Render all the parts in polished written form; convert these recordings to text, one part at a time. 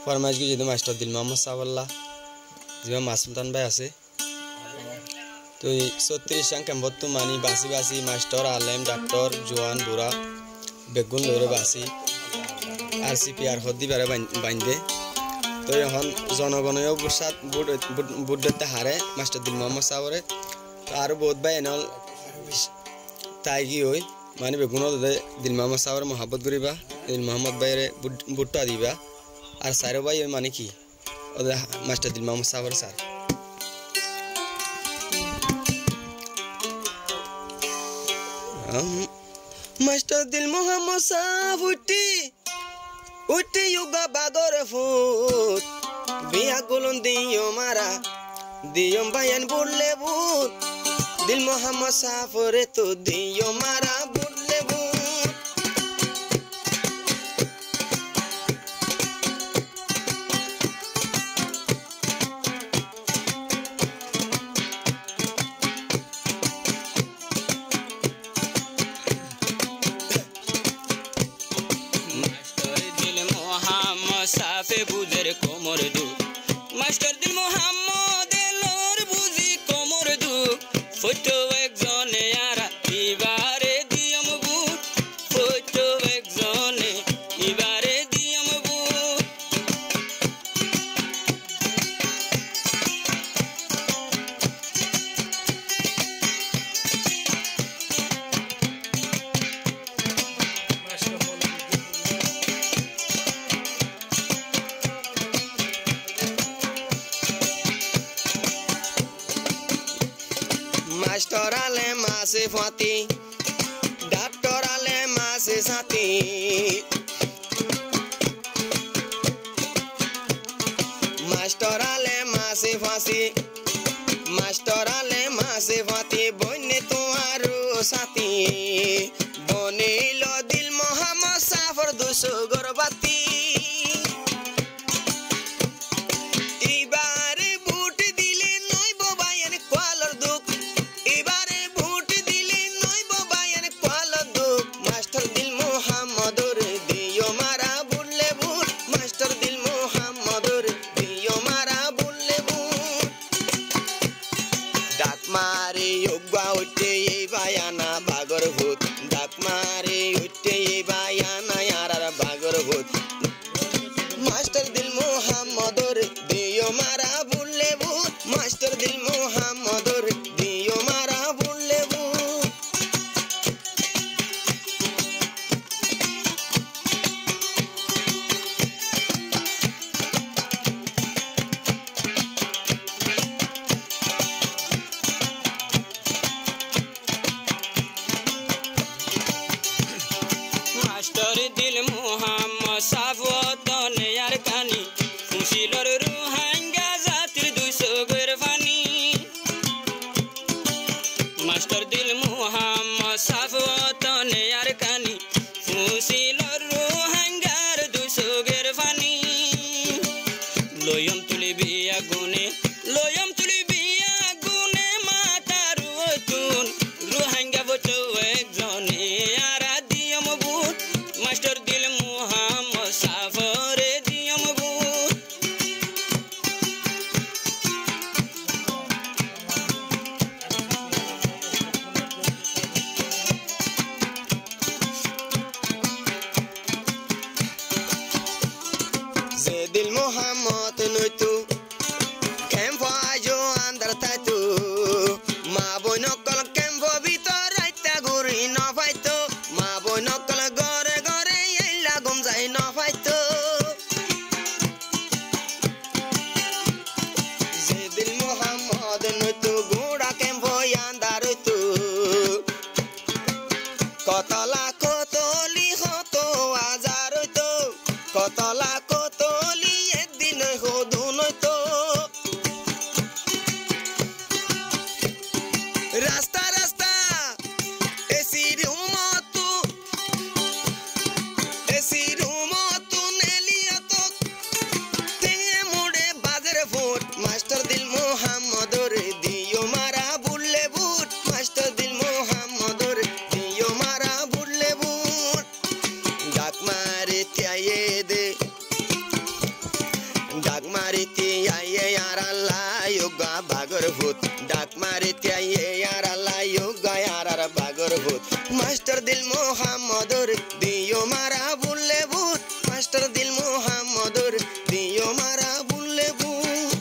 फरमाइश की जो मास्टर दिल मोहम्मद सावल्ला जो मासुल्तान भाई आसे तो 36 कैम्पत तो मानी बासी बासी मास्टर आलेम डॉक्टर जवान बुरा बेगुन लोरे बासी RCPR हद्दी बारे बांधे तो यहाँ जनगणय बुढ़ते हारे मास्टर दिल मोहम्मद सावरे तो और बहुत भाई एनल ताइगी होई मानी बेगुन दिल मोहम्मद सावर मोहब्बत करिबा दिल मोहम्मद भाई रे बुट्टा दिबा और सारे भाई माने की मास्टर दिल मोहम्मद सावर सार मास्टर दिल मोहम्मद साव उठी युगा बागर फुट बिया गुलन दियो मारा दियो बयान बुले बुट दिल मोहम्मद साव रे तो दियो मारा बुले बुट साफे बुझर कोमर दु मास्टर दिल मोहम्मद लोर बुझी कोमर दु फोटो एक जने यारा इबारे दियम बुट फोटो एक जने इबारे दियम बुट मास्टर आले मासे फाती डॉक्टर आले मासे साथी मास्टर आले मासे फांसी मास्टर आले मासे फाती बने तुम्हारो साथी बने लो दिल मोहम्मद साफर दुसो गरबाती मारे योगा उठे ये बायाना भागर भूत डाक मारे उठे ये बायाना यारा भागर भूत मास्टर दिल मोहम्मद दियो मारा बुले भूत मास्टर दिल मोहम्मद दियो मारा बुले भूत मास्टर दिल मोहम्मद सावतन यार कानी फुसिलर रुहांगा जातिर 200 गरफानी मास्टर दिल मोहम्मद सावतन यार कानी फुसिलर रुहांगार 200 गरफानी लोयम तुली बिया गुने मातारु तुन रुहांगा बचो एक जने यारा दियम बुट मास्टर दिल मोहम्मद साफरे दियम बुट जे दिल मोहम्मद नुतु कैम्प आजो अंदर तातु मा बोनकल कैम्प भीतर राइता गुरी न फाइतो मा बोनकल गरे गरे एला गुम जाई न फाइतो जे दिल मोहम्मद नुतु गुडा कैम्प अंदर तु कतला कोतली हतो हजार तो कतला कोतली एक दिन हो दोनों तो रास्ता रास्ता एसी रूम तू नेलिया तो ते मुड़े बाजार फुट मास्टर दिल मोहम्मद रे दियो मारा बुले बुट मास्टर दिल मोहम्मद रे दियो मारा बुले बुट डाक मारे त्याये दे মারিতে আইয়ে আর আল্লাহ ইয়োগা বাগর ভূত ডাক মারিতে আইয়ে আর আল্লাহ ইয়োগা আর বাগর ভূত মাস্টার দিল মোহাম্মদর দিও মারা বুললে ভূত মাস্টার দিল মোহাম্মদর দিও মারা বুললে ভূত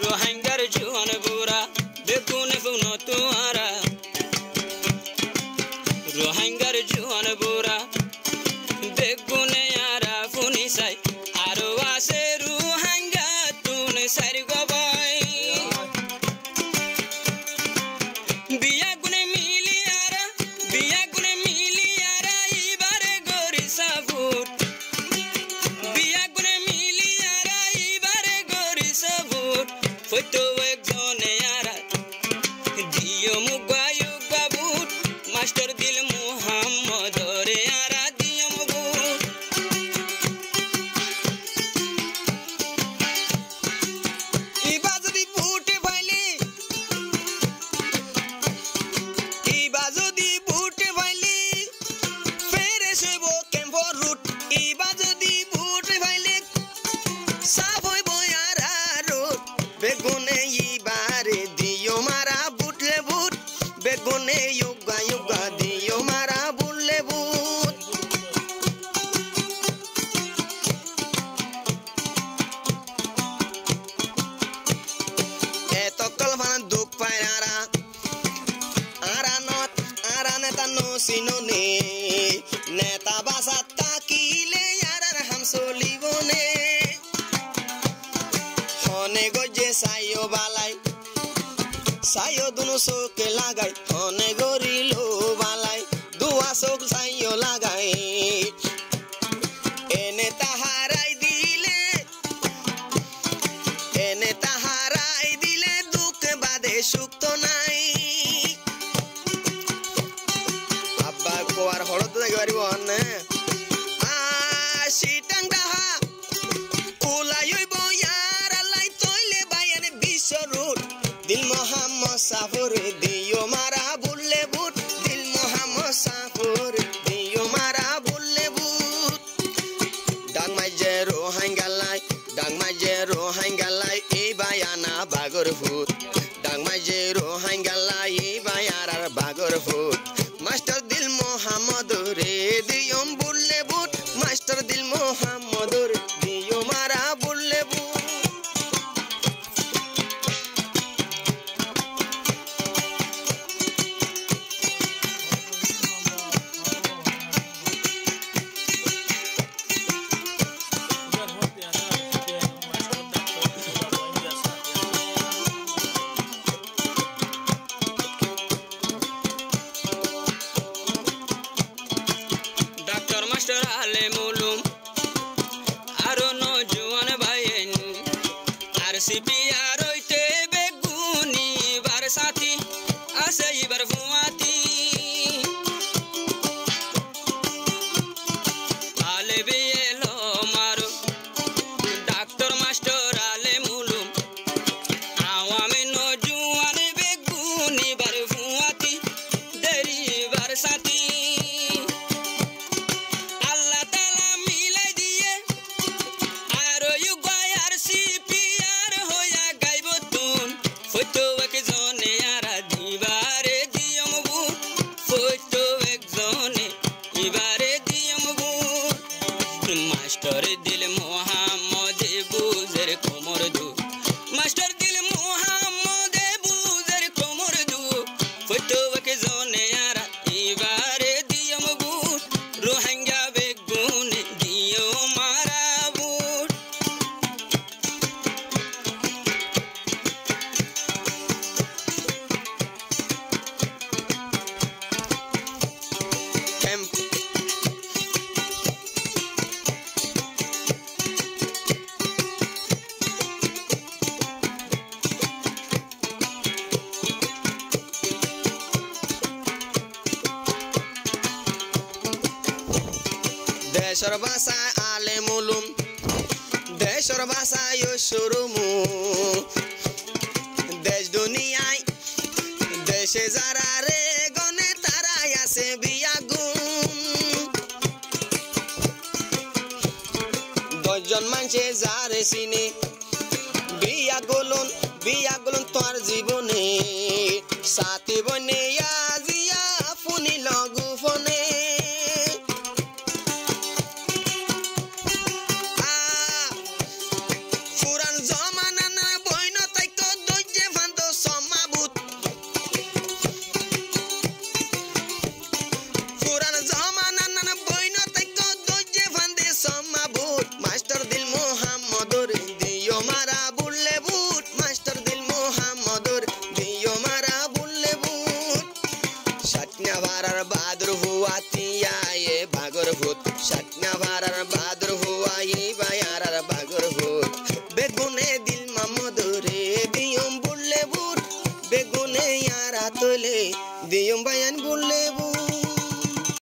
রোহিঙ্গার জোয়ান বুড়া বেগুন ফুন তোয়ারা রোহিঙ্গার জোয়ান বুড়া বেগুনে আরা ফুনি সাই আরো আছে রোহিঙ্গা তুন সারি গবাই বিয়া গুনে মিলি আরা ইবারে গরি সাবুট বিয়া গুনে মিলি আরা ইবারে গরি সাবুট ফটো একজনে আরা দিও মুগা ইয়োগা বুট মাস্টার দিল মোহাম্মদ রে আরা দিও মুগুট ইবা যদি বুটে ফাইলে ফেরে সেব কেম্প রুট ইবা যদি বুটে ফাইলে সাফ হইব আর রুট বেগুনে ইবারে দিও মারা বুটলে বুট বেগুনে ইয়োগা ইয়োগা দিও মারা বুললে বুট এত কলফান দুঃখ পায় আরা নেতা নসিননে নেতা বাসা তাকিলে আর হাম চলিবনে হনে গজে সাইও বালাই সাইও দুনো চোখে লাগাই হনে গরিলো বালাই দুয়া চোখ সাইও লাগাই এনে তাহারাই দিলে দুঃখ বাদে সুখ তো নাই আব্বা কোয়ার হড়দ দেখি পারিব না সিটাং ডাহা কুলাই হইব ইয়ার আল্লাই তৈলে বাইয়ানে বিশ্বরুট দিল মোহাম্মদ সাফর দিও মারা বুললে বুট দিল মোহাম্মদ সাফর দিও মারা বুললে বুট ডাং মাইজে রোহিঙ্গালাই এই বায়ানা বাগর ভূত ডাং মাইজে রোহিঙ্গালাই এই বায়ার বাগর ভূত মাস্টার দিল মোহাম্মদ রে দিও বুললে বুট মাস্টার দিল মোহাম্মদ রে দিও মারা বুললে বুট ডাক্তার মাস্টার আলে মুলুম আরো নজওয়ান ভাইয়েন আর সিপি আর হইতে বেগুনি বার সাথী আছে এবার ফুয়াতি আলে বেয়েলো মারো ডাক্তার মাস্টার আলে মুলুম আওয়ামে নজওয়ান বেগুনি বার ফুয়াতি দেরি বার সাথী ফটো একজনে আরা দিবারে দিও দেশর ভাষায় আলে মুলুম দেশর ভাষায় শুরুমু দেশ দুনিয়ায় দেশে যারা রে গনে তারাই আছে বিয়াগুন 10 জন মানুষে যারে চিনি বিয়া গলুন তোর জীবনে সাথে বনে আজিয়া ফুনি লগু ফনে পুরান জমানা না বইন তাইক দইজে ফান্দ সমাবুত পুরান জমানা না বইন তাইক দইজে ফান্দে সমাবুত মাস্টার দিল মোহাম্মদর দিও মারা বুললে বুট মাস্টার দিল মোহাম্মদর দিও মারা বুললে বুট সাতনা ভারার বাদর হুয়া তিয়ায়ে ভাগর ভূত সাতনা ভারার বাদর হুয়া এই বায়ারার ভাগর ভূত বেগুনে দিল মামদরে দিয়ম বুললে বুট বেগুনে ইয়ারা তোলে দিয়ম বায়ান বুললে